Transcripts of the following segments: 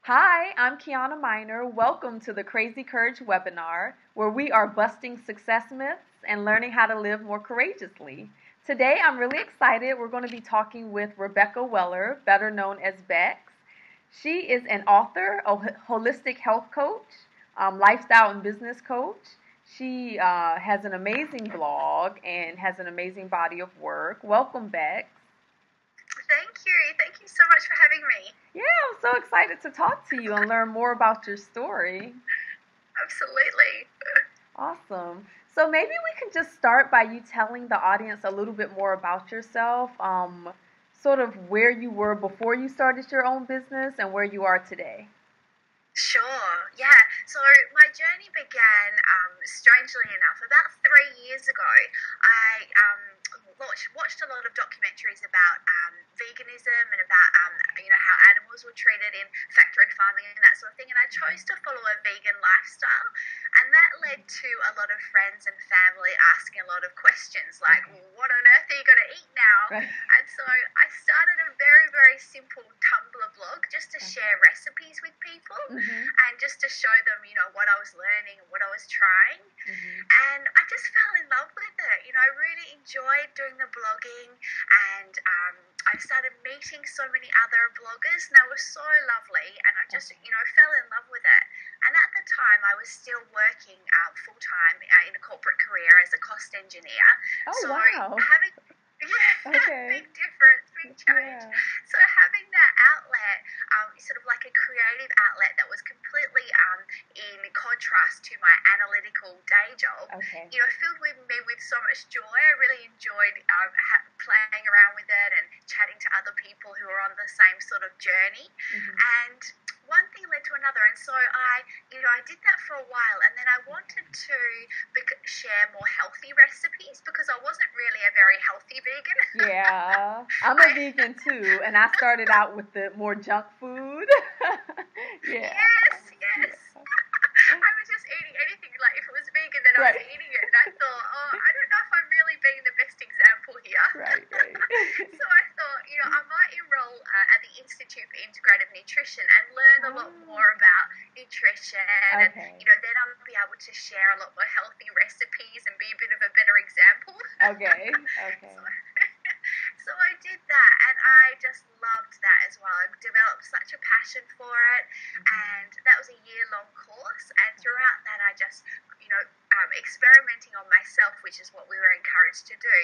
Hi, I'm Kiana Miner. Welcome to the Crazy Courage webinar, where we are busting success myths and learning how to live more courageously. Today, I'm really excited. We're going to be talking with Rebecca Weller, better known as Bex. She is an author, a holistic health coach, lifestyle and business coach. She has an amazing blog and has an amazing body of work. Welcome, Bex. Thank you. Thank you so much for having me. Yeah, I'm so excited to talk to you and learn more about your story. Absolutely. Awesome. So maybe we can just start by you telling the audience a little bit more about yourself, sort of where you were before you started your own business and where you are today. Sure, yeah. So my journey began, strangely enough, about 3 years ago. I watched a lot of documentaries about veganism and about how animals were treated in factory farming and that sort of thing. And I chose to follow a vegan lifestyle, and that led to a lot of friends and family asking a lot of questions like, "What on earth are you going to eat now?" Right. And so I started a very, very simple Tumblr blog just to share recipes with people. And just to show them, what I was learning and what I was trying. And I just fell in love with it. I really enjoyed doing the blogging, and I started meeting so many other bloggers, and they were so lovely, and I just, fell in love with it. And at the time, I was still working full-time in a corporate career as a cost engineer. Oh, so wow. Big difference, big change. Yeah. So having that outlet, sort of like a creative outlet that was completely in contrast to my analytical day job, filled with me with so much joy. I really enjoyed playing around with it and chatting to other people who are on the same sort of journey. And one thing led to another, and so I did that for a while, and then I wanted to share more healthy recipes because I wasn't really a very healthy vegan. Yeah, I'm a vegan too, and I started out with the more junk food. Yeah. Yes. I was just eating anything, like if it was vegan, then I was eating it, and I thought, I don't know if I'm really being the best example here. Right. So I thought, I might enroll at the Institute for Integrative Nutrition and learn a lot more about nutrition, and then I'll be able to share a lot more healthy recipes and be a bit of a better example. Okay. So I did that, and I just loved that as well. I developed such a passion for it, and that was a year-long course, and throughout that I just, experimenting on myself, which is what we were encouraged to do,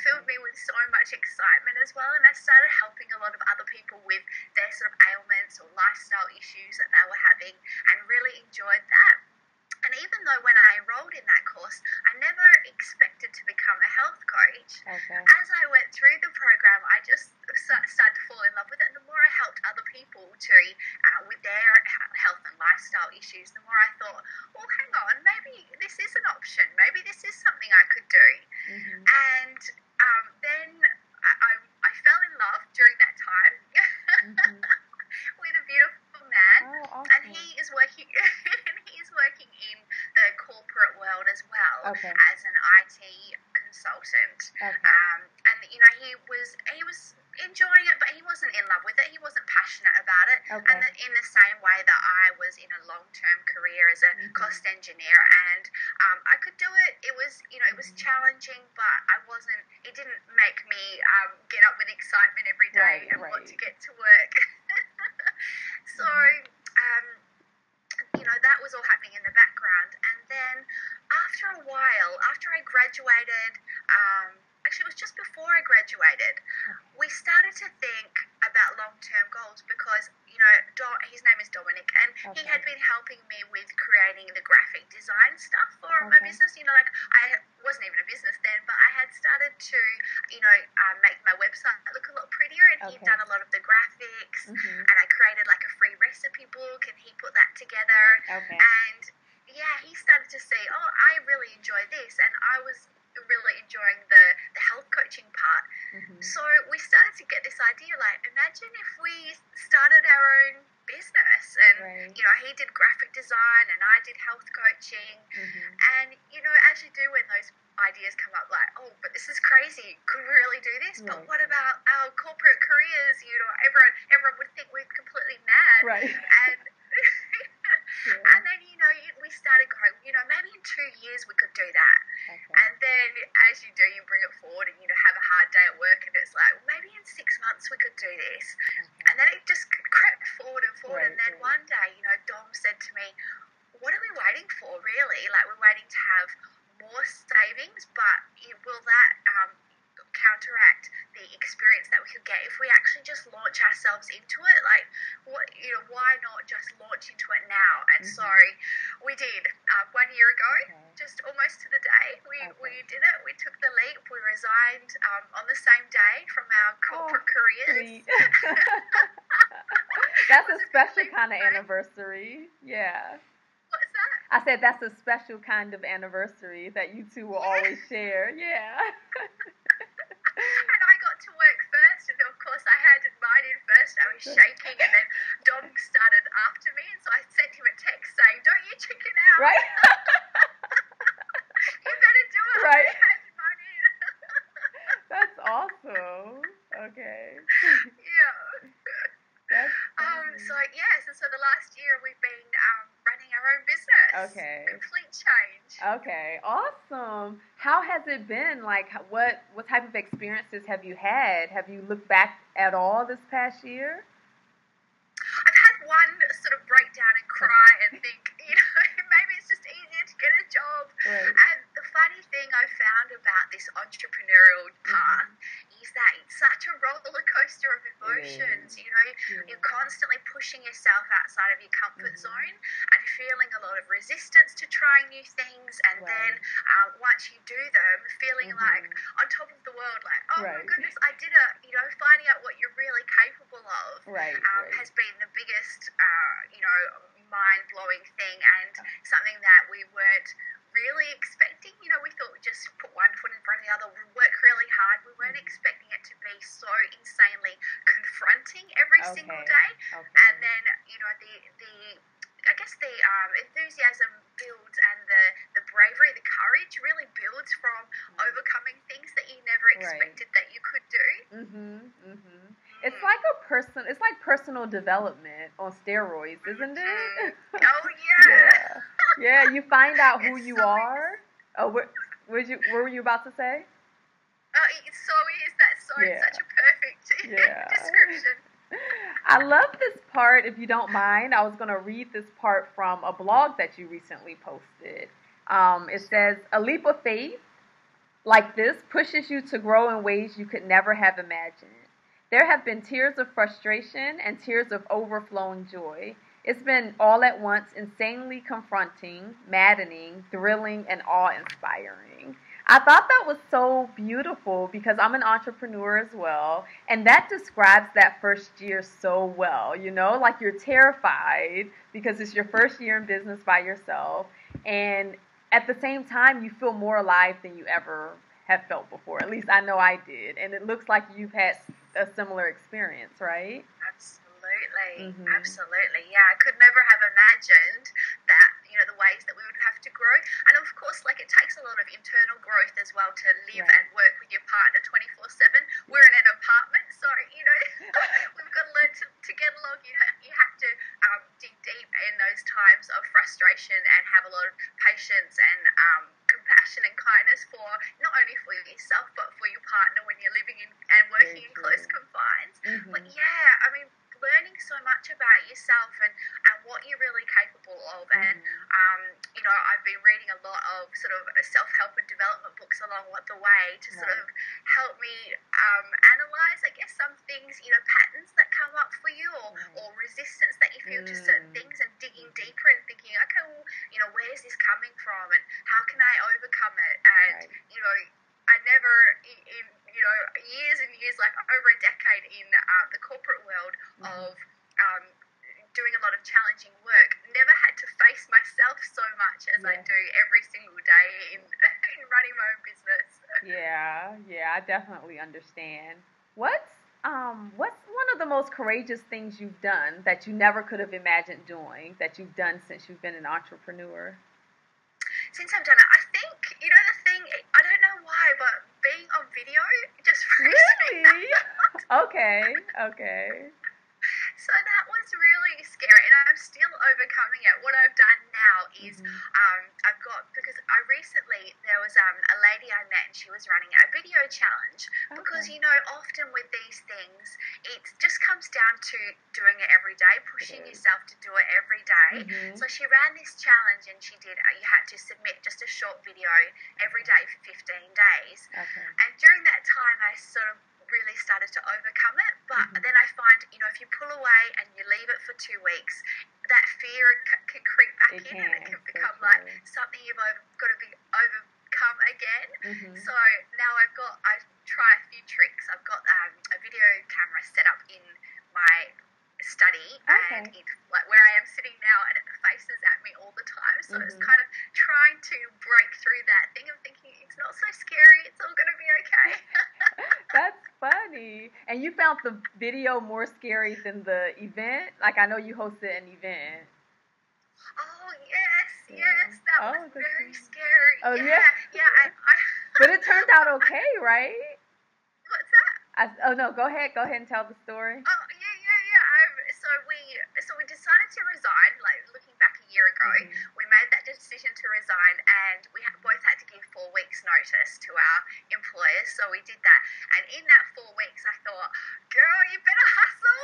filled me with so much excitement as well, and I started helping a lot of other people with their sort of ailments or lifestyle issues that they were having, and really enjoyed that. And even though when I enrolled in that course, I never expected to become a health coach, as I went through the program, I just started to fall in love with it. And the more I helped other people with their health and lifestyle issues, the more I thought, well, hang on, maybe this is an option. Maybe this is something I could do. And then I fell in love during that time with a beautiful man. Oh, awesome. And he is working in the corporate world as well, as an IT consultant. And he was enjoying it, but he wasn't in love with it. He wasn't passionate about it. And in the same way that I was in a long-term career as a cost engineer, and I could do it. It was challenging, but it didn't make me get up with excitement every day and want to get to work. So that was all happening in the background. And then after a while, after I graduated, actually it was just before I graduated, we started to think about long-term goals because, his name is Dominic, and he had been helping me with creating the graphic design stuff for my business. I wasn't even a business then, but I had started to, make my website look a lot prettier, and he'd done a lot of the graphics, and I created like a free recipe book, and he put that together. And he started to see, I really enjoy this, and I was really enjoying the health coaching part. So we started to get this idea, like, imagine if we started our own business, and he did graphic design and I did health coaching, and as you do when those ideas come up, like, oh, but this is crazy, could we really do this? But what about our corporate careers? Everyone would think we're completely mad. And do that. Okay. And then as you do, you bring it forward and, have a hard day at work and it's like, well, maybe in 6 months we could do this. Okay. And then it just crept forward and forward. Right, And then one day, Dom said to me, what are we waiting for, really? Like, we're waiting to have more savings, but will that counteract the experience that we could get if we actually just launch ourselves into it? Like, why not just launch into it now? And so we did. 1 year ago, just almost to the day, we did it. We took the leap. We resigned on the same day from our corporate careers. That's a special kind of anniversary. Yeah. What's that? I said that's a special kind of anniversary that you two will always share. Yeah. And I got to work first, and of course I handed mine in first. I was shaking, and then Dom started after me, and so I sent him a text saying, "Don't you chicken out. Right. You better do it." Right. I handed mine in. That's awesome. Okay. Yeah. That's so yes, and so the last year we've been running our own business. Okay. Complete change. Okay, awesome. How has it been? Like, what type of experiences have you had? Have you looked back at all this past year? I've had one sort of breakdown and cry and think, maybe it's just easier to get a job. Right. And the funny thing I found about this entrepreneurial path is that it's such a roller coaster of emotions. You're constantly pushing yourself outside of your comfort zone and feeling a lot of resistance to trying new things. And then once you do them, feeling like on top of the world, like, oh my goodness, I did it. Finding out what you're really capable of has been the biggest, mind-blowing thing, and something that we weren't really expecting. We thought we'd just put one foot in front of the other, we work really hard. We weren't expecting it to be so insanely confronting every single day. And then, the enthusiasm builds, and the bravery, the courage really builds from overcoming things that you never expected that you could do. It's like personal development on steroids, isn't it? Oh yeah. Yeah, you find out who you are. Oh, what were you about to say? It so is. That's such a perfect description. I love this part. If you don't mind, I was going to read this part from a blog that you recently posted. It says, "A leap of faith like this pushes you to grow in ways you could never have imagined. There have been tears of frustration and tears of overflowing joy. It's been all at once, insanely confronting, maddening, thrilling, and awe-inspiring." I thought that was so beautiful because I'm an entrepreneur as well, and that describes that first year so well, like you're terrified because it's your first year in business by yourself, and at the same time you feel more alive than you ever have felt before. At least I know I did, and it looks like you've had a similar experience, right? Absolutely. Yeah, I could never have imagined that, the ways that we would have to grow. And of course, it takes a lot of internal growth as well to live and work with your partner 24/7. We're in an apartment, so, we've got to learn to get along. You have to dig deep in those times of frustration and have a lot of patience and compassion and kindness for not only for yourself but for your partner when you're living in and working in close confines. But learning so much about yourself and what you're really capable of. And I've been reading a lot of sort of self-help and development books along the way to sort of help me analyze, I guess, some things, patterns that come up for you, or resistance that you feel to certain things, and digging deeper and thinking, okay, well, where's this coming from and how can I overcome it? And I never in years and years, like over a decade in the corporate world of doing a lot of challenging work, never had to face myself so much as I do every single day in running my own business. Yeah, I definitely understand. What's one of the most courageous things you've done that you never could have imagined doing, that you've done since you've been an entrepreneur? Since I've done it, I think, the thing, I don't know why, but being on video just freaks me out. Okay. So that was really scary, and I'm still overcoming it. What I've done now is because I recently she was running a video challenge. Because, Okay. you know, often with these things, it just comes down to doing it every day, pushing yourself to do it every day. Mhm. So she ran this challenge and she did, you had to submit just a short video every day for 15 days. Okay. And during that time, I sort of really started to overcome it. But then I find, you know, if you pull away and you leave it for 2 weeks, that fear can creep back It in, and it can, can for become sure. like something you've got to be overcome again. Mhm. So now I try a few tricks. I've got a video camera set up in my study, and Okay. it's like where I am sitting now, and it faces at me all the time. So it's kind of trying to break through that thing of thinking it's not so scary, it's all going to be okay. That's funny. And you found the video more scary than the event? Like, I know you hosted an event. Oh yes, Yeah. yes, that Oh, was that's very funny. scary. Oh, yeah, yeah. I But it turned out okay, right? what's that? Oh no, go ahead and tell the story. Oh yeah. So we decided to resign. Like looking back a year ago, we made that decision to resign, and we both had to give 4 weeks' notice to our employers. So we did that, and in that 4 weeks, I thought, girl, you better hustle.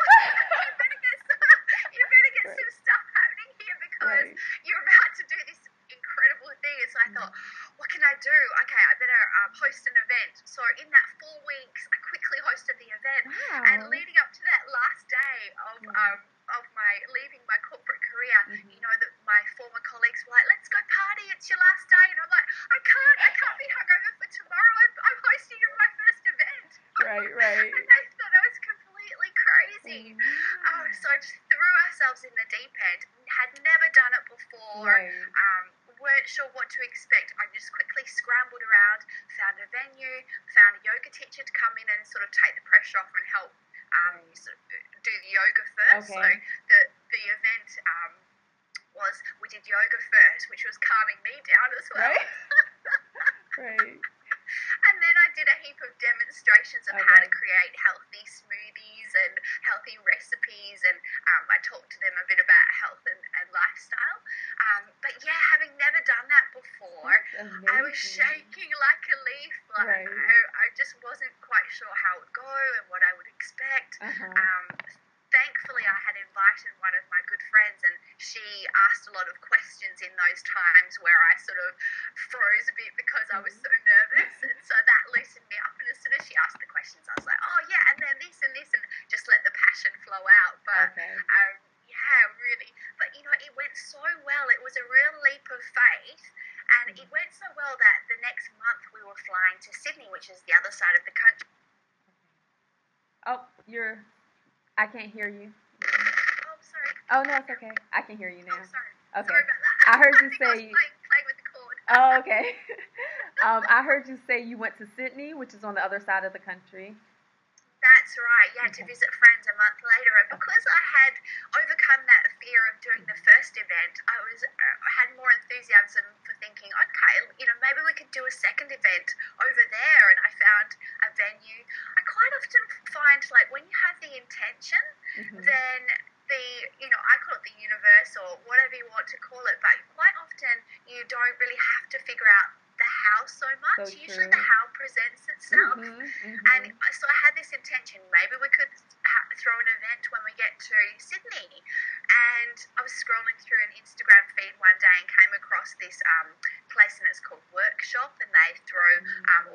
you better get some stuff happening here because you're about to do this incredible thing. And so I thought, what can I do? Okay, I better host an event. So in that 4 weeks, I quickly hosted the event. Wow. And leading up to that last day of my leaving my corporate career, you know, my former colleagues were like, let's go party, it's your last day. And I'm like, I can't be hungover for tomorrow. I'm hosting my first event. Right. And they thought I was completely crazy. So I just threw ourselves in the deep end. Had never done it before. Weren't sure what to expect. I just quickly scrambled around, found a venue, found a yoga teacher to come in and sort of take the pressure off and help sort of do the yoga first. Okay. So the event was, we did yoga first, which was calming me down as well. Right. And then I did a heap of demonstrations of how to create healthy smoothies and healthy recipes, and I talked to them a bit about health and lifestyle. But yeah, having never done that before, I was shaking like a leaf. Like I just wasn't quite sure how it would go and what I would expect. Thankfully, I had invited one of my good friends, and she asked a lot of questions in those times where I sort of froze a bit because I was so nervous, and so that loosened me up. And as soon as she asked the questions, I was like, oh yeah, and then this, and just let the passion flow out. But yeah, really. But you know, it went so well. It was a real leap of faith, and it went so well that the next month we were flying to Sydney, which is the other side of the country. Oh, I can't hear you. Oh, sorry. Oh, no, it's okay. I can hear you now. Oh, sorry. Okay. Sorry about that. I heard you think I say. was playing with the cord. Oh, okay. I heard you say you went to Sydney, which is on the other side of the country. That's right, yeah, to visit friends a month later. And because I had overcome that fear of doing the first event, I had more enthusiasm for thinking, okay, you know, maybe we could do a second event over there. And I found a venue. I quite often find, like, when you have the intention, then I call it the universe or whatever you want to call it, but quite often you don't really have to figure out the how so much. Usually the how presents itself. And so I had this intention, maybe we could throw an event when we get to Sydney. And I was scrolling through an Instagram feed one day and came across this place, and it's called Workshop, and they throw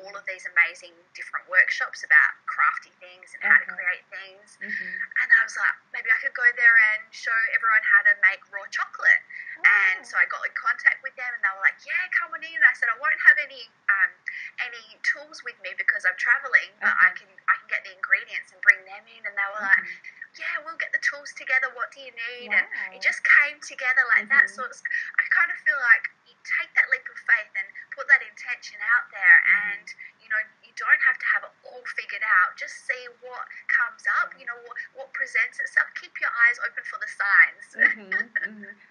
all of these amazing different workshops about crafty things and how to create things. And I was like, maybe I could go there and show everyone how to make raw chocolate. And so I got in contact with them, and they were like, yeah, come on in. And I said, I won't have any tools with me because I'm traveling, but I can get the ingredients and bring them in. And they were like, yeah, we'll get the tools together. What do you need? And it just came together like that. So I kind of feel like you take that leap of faith and put that intention out there, and you know, you don't have to have it all figured out. Just see what comes up. You know, what presents itself. Keep your eyes open for the signs.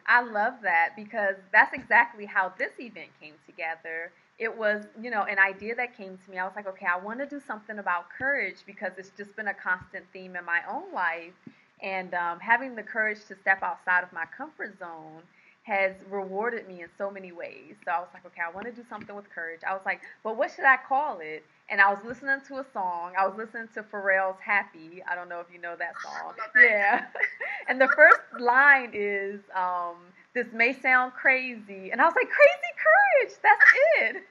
I love that, because that's exactly how this event came together. It was, you know, an idea that came to me. I was like, okay, I want to do something about courage, because it's just been a constant theme in my own life. And having the courage to step outside of my comfort zone has rewarded me in so many ways. So I was like, okay, I want to do something with courage. I was like, but what should I call it? And I was listening to a song. I was listening to Pharrell's Happy. I don't know if you know that song. Love it. Yeah. And the first line is, this may sound crazy. And I was like, crazy courage. That's it.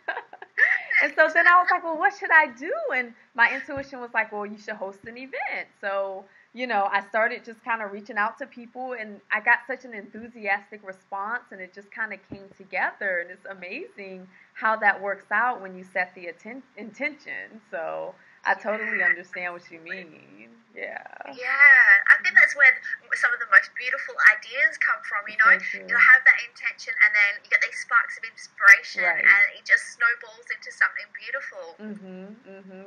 And so then I was like, well, what should I do? And my intuition was like, well, you should host an event. So, I started just kind of reaching out to people, and I got such an enthusiastic response, and it just kind of came together. And it's amazing how that works out when you set the intention. So I totally understand what you mean. Yeah. Yeah, I think that's where some of the most beautiful ideas come from. You'll have that intention, and then you get these sparks of inspiration, Right. and it just snowballs into something beautiful.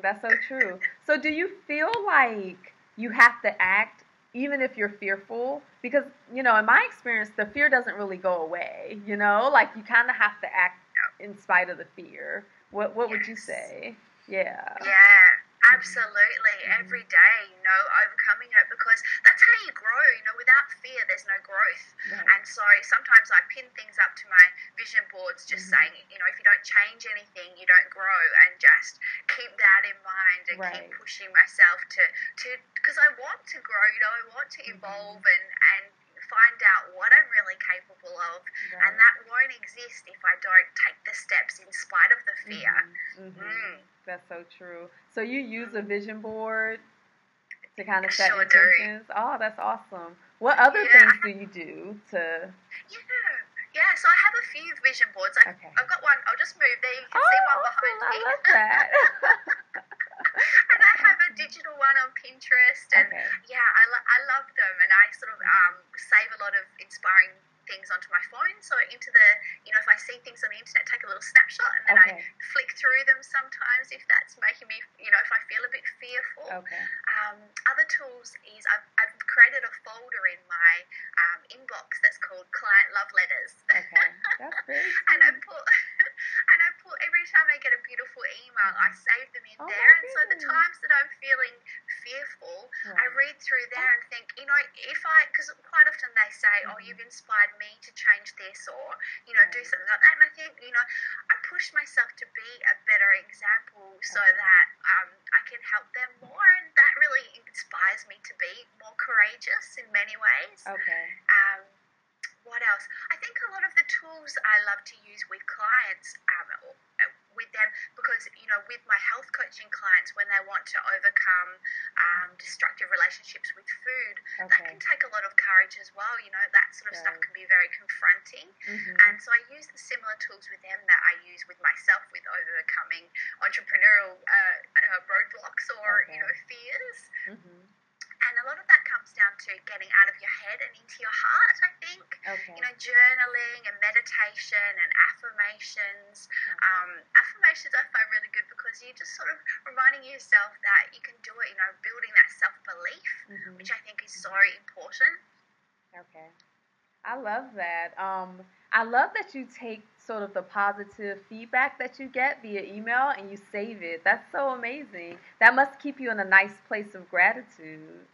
That's so true. So do you feel like you have to act even if you're fearful? Because, in my experience, the fear doesn't really go away, like you kind of have to act in spite of the fear. What would you say? Yeah. Yeah, absolutely. Every day, overcoming it, because that's how you grow. Without fear, there's no growth. Right. And so sometimes I pin things up to my vision boards, just saying, if you don't change anything, you don't grow, and just keep that in mind and keep pushing myself to, because I want to grow. I want to evolve and find out what I'm really capable of, and that won't exist if I don't take the steps in spite of the fear. That's so true. So you use a vision board to kind of set sure intentions? Oh, that's awesome. What other things do you do to... Yeah, so I have a few vision boards. I've got one, I'll just move there, you can see one behind me. I love that. And I have a digital one on Pinterest, and I love them, and I sort of save a lot of inspiring things onto my phone, so into the, if I see things on the internet, take a little snapshot, and then I flick through them sometimes if that's making me, if I feel a bit fearful. Other tools is I've created a folder in my inbox that's called Client Love Letters. That's very sweet. And I put every time I get a beautiful email, I save them in there, and so the times that I'm feeling fearful, I read through there and think, because quite often they say, oh, you've inspired me to change this, or do something like that, and I think I push myself to be a better example so that I can help them more, and that really inspires me to be more courageous in many ways. What else? I think a lot of the tools I love to use with clients, with them, because with my health coaching clients, when they want to overcome destructive relationships with food, that can take a lot of courage as well. That sort of stuff can be very confronting, and so I use the similar tools with them that I use with myself with overcoming entrepreneurial roadblocks or fears. And a lot of that comes down to getting out of your head and into your heart, I think. Journaling and meditation and affirmations. Affirmations I find really good because you're just sort of reminding yourself that you can do it, building that self-belief, which I think is so important. I love that. I love that you take sort of the positive feedback that you get via email and you save it. That's so amazing. That must keep you in a nice place of gratitude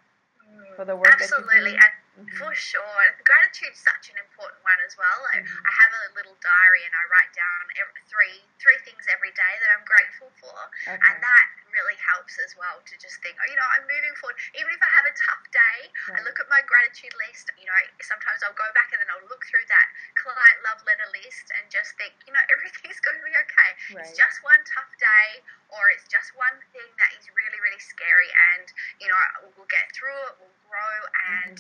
for the work that you do. Absolutely. For sure. Gratitude is such an important one as well. I have a little diary and I write down three things every day that I'm grateful for. And that really helps as well to just think, I'm moving forward. Even if I have a tough day, I look at my gratitude list. Sometimes I'll go back and then I'll look through that client love letter list and just think, everything's going to be okay. It's just one tough day, or it's just one thing that is really, really scary, and we'll get through it, we'll grow, and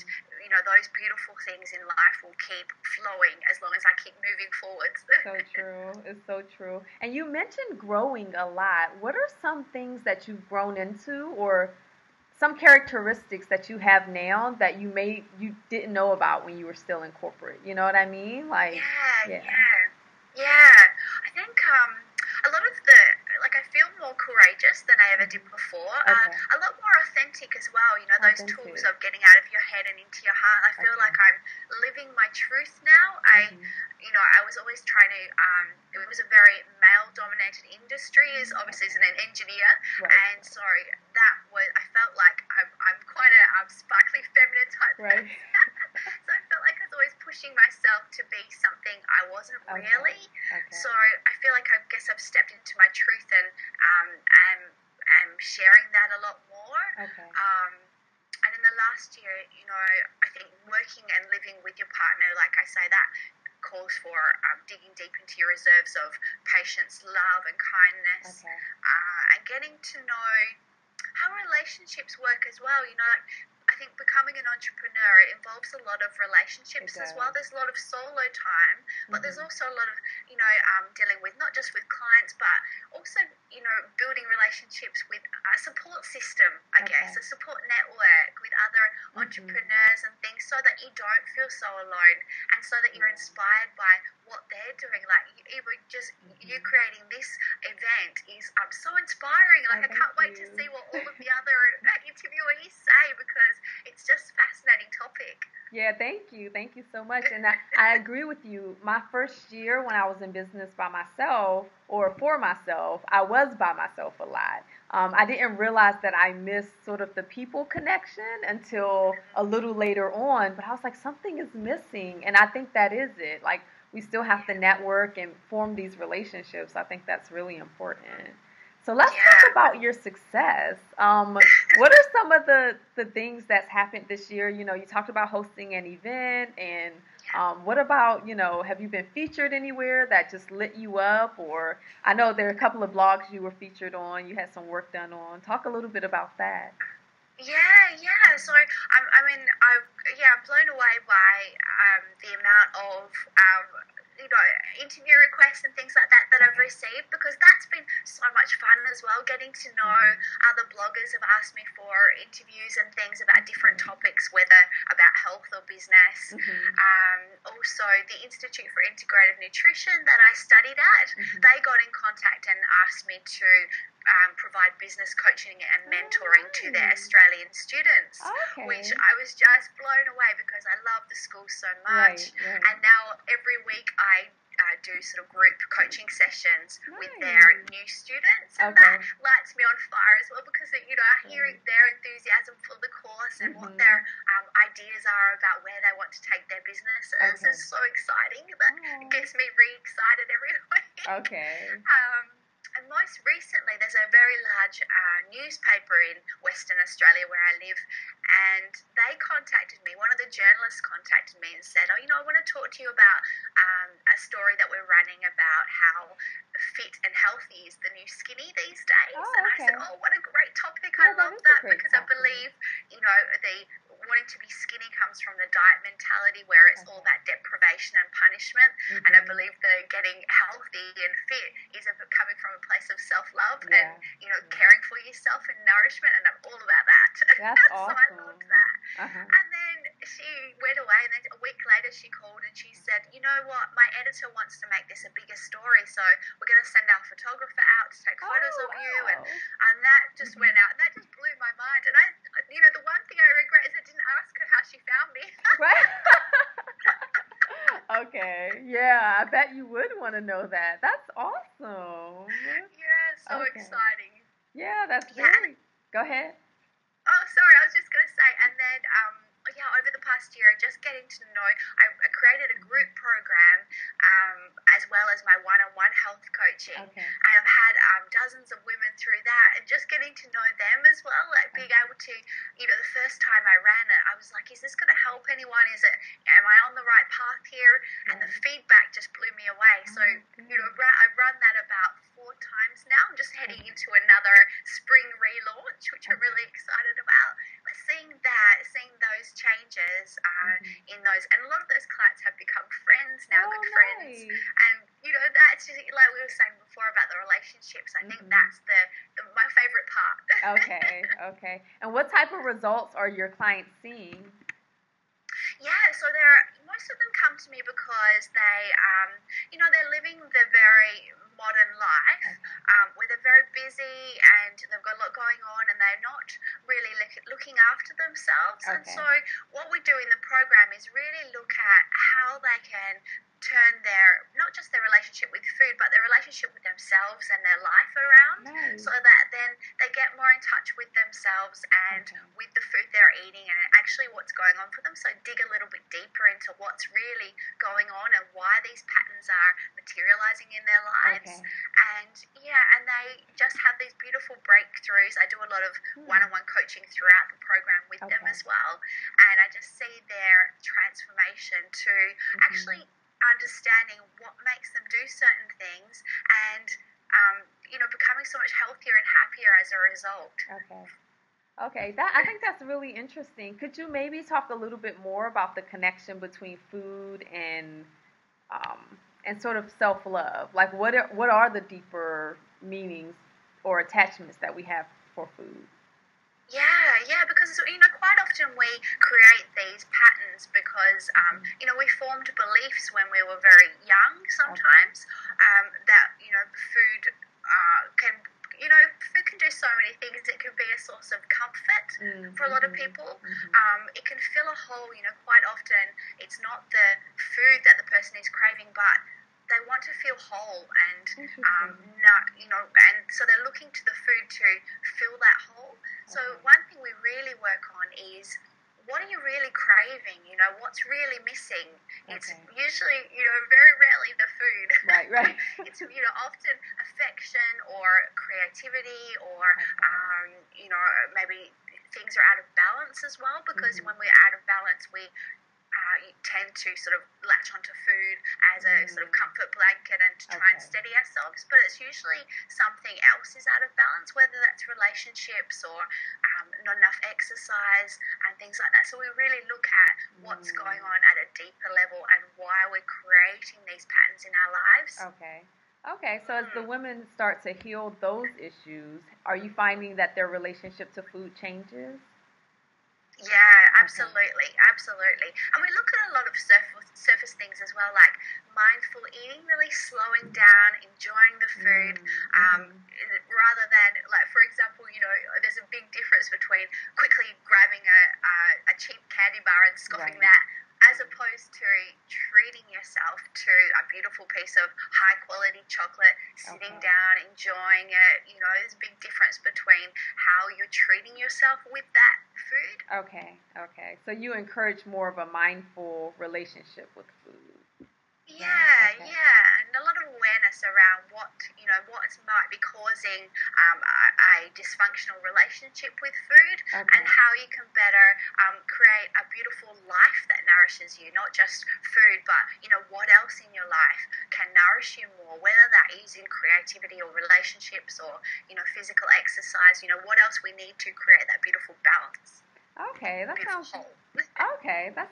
those beautiful things in life will keep flowing as long as I keep moving forwards. So true. It's so true. And you mentioned growing a lot. What are some things that you've grown into, or some characteristics that you have now that you didn't know about when you were still in corporate? You know what I mean? I think a lot of I feel more courageous than I ever did before. A lot more authentic as well. Those tools of getting out of your head and into your heart. I feel like I'm living my truth now. I was always trying to. It was a very male-dominated industry. Obviously, as an engineer, and so I felt like I'm quite a sparkly feminine type. So I felt like I was always pushing myself to be something I wasn't really. Okay. So I feel like I guess I've stepped into my truth and am sharing that a lot more. Okay. And in the last year, you know, I think working and living with your partner, like I say, that calls for digging deep into your reserves of patience, love, and kindness, and getting to know how relationships work as well. You know, like, I think becoming an entrepreneur, it involves a lot of relationships as well. There's a lot of solo time, but there's also a lot of, you know, dealing with not just with clients, but also, you know, building relationships with a support system, I guess, a support network with other entrepreneurs and things, so that you don't feel so alone, and so that you're inspired by what they're doing. Like, even just you creating this event is so inspiring. Like, I can't wait to see what all of the other interviewees say, because it's just a fascinating topic. Yeah, thank you. Thank you so much. And I agree with you. My first year when I was in business by myself or for myself, I was by myself a lot. I didn't realize that I missed sort of the people connection until a little later on. But I was like, something is missing. And I think that is it. Like, we still have to network and form these relationships. I think that's really important. So let's talk about your success. What are some of the things that's happened this year? You know, you talked about hosting an event, and what about, you know, have you been featured anywhere that just lit you up? Or I know there are a couple of blogs you were featured on, you had some work done on. Talk a little bit about that. Yeah. So I'm blown away by the amount of you know, interview requests and things like that I've received, because that's been so much fun as well. Getting to know other bloggers have asked me for interviews and things about different topics, whether about health or business. Also, the Institute for Integrative Nutrition that I studied at, they got in contact and asked me to provide business coaching and mentoring to their Australian students, which I was just blown away, because I love the school so much. And now every week I do sort of group coaching sessions with their new students, and that lights me on fire as well, because, you know, hearing their enthusiasm for the course and what their ideas are about where they want to take their businesses is so exciting. That it gets me really excited every week. And most recently, there's a very large newspaper in Western Australia where I live, and they contacted me. One of the journalists contacted me and said, I want to talk to you about a story that we're running about how fit and healthy is the new skinny these days. And I said, what a great topic. I love that, because I believe, you know, the wanting to be skinny comes from the diet mentality, where it's all that deprivation and punishment. And I believe the getting healthy and fit is coming from a place of self-love and, you know, caring for yourself and nourishment, and I'm all about that. That's awesome. So I loved that. And then she went away, and then a week later she called and she said, you know what, my editor wants to make this a bigger story, so we're going to send our photographer out to take photos of you. And that just went out, and that just blew my mind. And I, you know, the one thing I regret is I didn't ask her how she found me. Yeah, I bet you would want to know that. That's awesome. Yeah, so exciting. Yeah, that's very. Go ahead. Oh, sorry, I was just going to say, and then, over the past year, just getting to know, I created a group program, as well as my one-on-one health coaching, and I've had dozens of women through that, and just getting to know them as well, like being able to, you know, the first time I ran it, I was like, is this going to help anyone? Am I on the right path here? And the feedback just blew me away. So, you know, I've run that about 4 times now. I'm just heading into another spring relaunch, which I'm really excited about. But seeing those changes in those, and a lot of those clients have become friends now, good friends. And, you know, that's just, like we were saying before about the relationships, I think that's my favorite part. Okay. And what type of results are your clients seeing? Yeah, so most of them come to me because they, you know, they're living the very modern life, where they're very busy and they've got a lot going on, and they're not really looking after themselves. And so what we do in the program is really look at how they can turn not just their relationship with food, but their relationship with themselves and their life around, Nice. so that then they get more in touch with themselves and Okay. with the food they're eating and actually what's going on for them. So dig a little bit deeper into what's really going on and why these patterns are materializing in their lives. Okay. And and they just have these beautiful breakthroughs. I do a lot of one-on-one coaching throughout the program with them as well, and I just see their transformation to actually understanding what makes them do certain things and becoming so much healthier and happier as a result. Okay. Okay, I think that's really interesting. Could you maybe talk a little bit more about the connection between food and sort of self-love? Like what are the deeper meanings or attachments that we have for food? Yeah, because quite often we create these patterns because we formed beliefs when we were very young sometimes, that food can food can do so many things. It can be a source of comfort for a lot of people. It can fill a hole. Quite often it's not the food that the person is craving, but they want to feel whole and and so they're looking to the food to fill that hole. So one thing we really work on is, what are you really craving? What's really missing? It's usually, very rarely the food. Right. It's, often affection or creativity or, maybe things are out of balance as well, because when we're out of balance, we tend to sort of latch onto food as a sort of comfort blanket and to try and steady ourselves, but it's usually something else is out of balance, whether that's relationships or not enough exercise and things like that. So we really look at what's going on at a deeper level and why we're creating these patterns in our lives. Okay, so as the women start to heal those issues, are you finding that their relationship to food changes? Yeah, absolutely. And we look at a lot of surface things as well, like mindful eating, really slowing down, enjoying the food, rather than, like, for example, there's a big difference between quickly grabbing a cheap candy bar and scoffing that, as opposed to treating yourself to a beautiful piece of high quality chocolate, sitting down, enjoying it. There's a big difference between how you're treating yourself with that food. Okay. So you encourage more of a mindful relationship with food. Yeah, and a lot of awareness around what might be causing a dysfunctional relationship with food, and how you can better create a beautiful life that nourishes you, not just food, but what else in your life can nourish you more, whether that is in creativity or relationships or physical exercise. What else we need to create that beautiful balance. Okay, that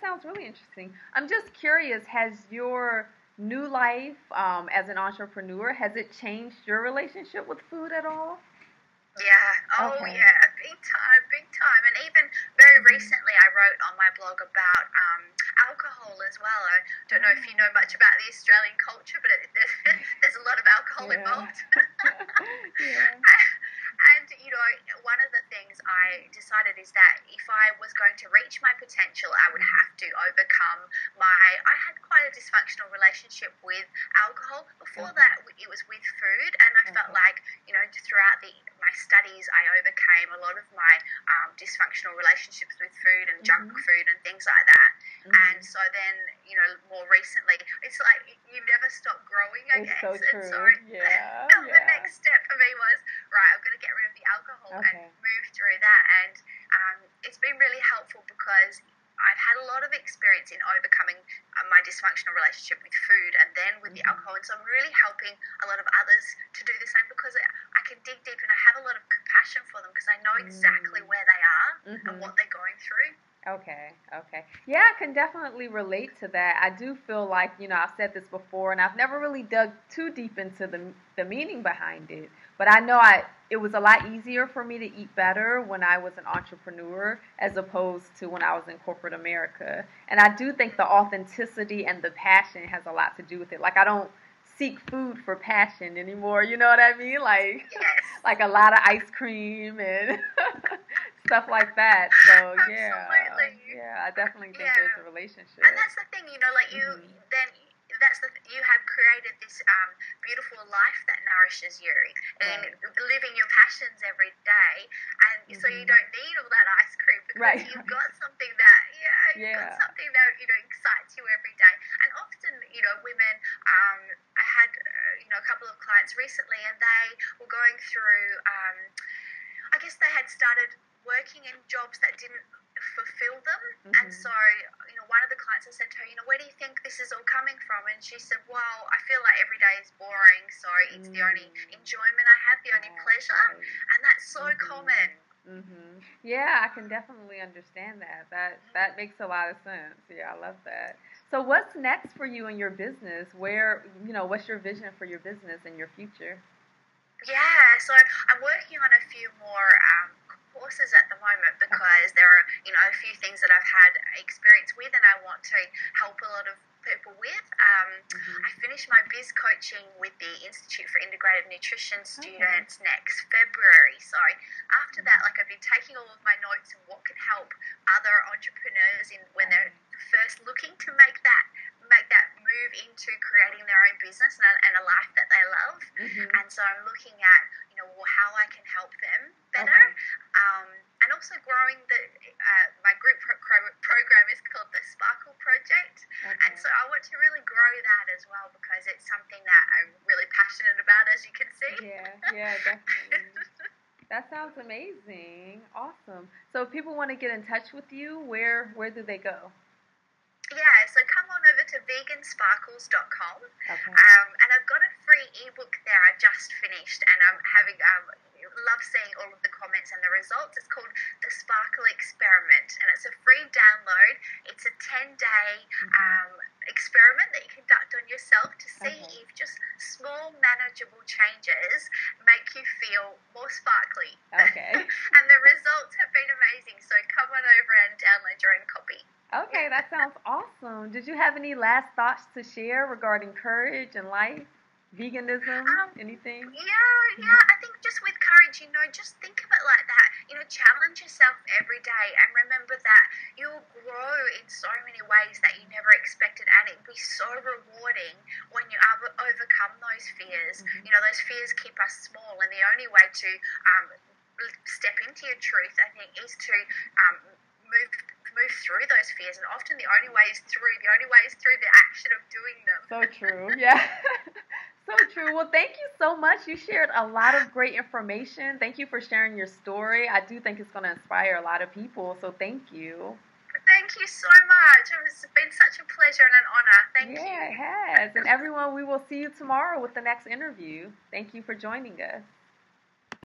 sounds really interesting. I'm just curious, has your new life as an entrepreneur, has it changed your relationship with food at all? Yeah, big time. And even very recently I wrote on my blog about alcohol as well. I don't know if you know much about the Australian culture, but there's a lot of alcohol involved. And, one of the things I decided is that if I was going to reach my potential, I would have to overcome I had quite a dysfunctional relationship with alcohol. Before that, it was with food, and I felt like, throughout my studies, I overcame a lot of my dysfunctional relationships with food and junk food and things like that. And so then, more recently, it's like you never stop growing, I guess. So true. And so the next step for me was, right, I'm going to get rid of the alcohol and move through that. And it's been really helpful because I've had a lot of experience in overcoming my dysfunctional relationship with food and then with the alcohol. And so I'm really helping a lot of others to do the same, because I can dig deep and I have a lot of compassion for them because I know exactly where they are and what they're going through. Okay. Yeah, I can definitely relate to that. I do feel like, I've said this before, and I've never really dug too deep into the meaning behind it. But I know it was a lot easier for me to eat better when I was an entrepreneur as opposed to when I was in corporate America. And I do think the authenticity and the passion has a lot to do with it. Like, I don't seek food for passion anymore, you know what I mean? Like, like a lot of ice cream and stuff like that. So yeah, I definitely think there's a relationship. And that's the thing, like you then you have created this beautiful life that nourishes you, and living your passions every day, and so you don't need all that ice cream because you've got something that got something that excites you every day. And often women, I had a couple of clients recently, and they were going through I guess they had started working in jobs that didn't fulfill them. And so one of the clients, I said to her, where do you think this is all coming from? And she said, well, I feel like every day is boring, so it's the only enjoyment I have, the only pleasure. And that's so common. Yeah, I can definitely understand that. That makes a lot of sense. Yeah, I love that. So what's next for you in your business? What's your vision for your business and your future? Yeah, so I'm working on a few more courses at the moment because there are, a few things that I've had experience with and I want to help a lot of people with. I finished my biz coaching with the Institute for Integrative Nutrition students next February. So after that, I've been taking all of my notes and what can help other entrepreneurs when they're first looking to make that move into creating their own business and a life that they love. And so I'm looking at how I can help them better. And also growing my group program is called the Sparkle Project. And so I want to really grow that as well because it's something that I'm really passionate about, as you can see. Yeah, definitely. That sounds amazing. Awesome. So if people want to get in touch with you, where do they go? Yeah, so come on over to vegansparkles.com. And I've got a free ebook there I just finished, and I'm having love seeing all of the comments and the results. It's called The Sparkle Experiment, and it's a free download. It's a 10-day experiment that you conduct on yourself to see if just small, manageable changes make you feel more sparkly. And the results have been amazing, so come on over and download your own copy. Okay, that sounds awesome. Did you have any last thoughts to share regarding courage and life, veganism, anything? Yeah. I think just with courage, just think of it like that. Challenge yourself every day and remember that you'll grow in so many ways that you never expected, and it'll be so rewarding when you overcome those fears. Those fears keep us small, and the only way to step into your truth, I think, is to move through those fears, and often the only way is through the action of doing them. So true. Yeah. So true. Well, thank you so much. You shared a lot of great information. Thank you for sharing your story. I do think it's going to inspire a lot of people, so thank you. Thank you so much. It's been such a pleasure and an honor. Thank you. Yeah, it has. And everyone, we will see you tomorrow with the next interview. Thank you for joining us.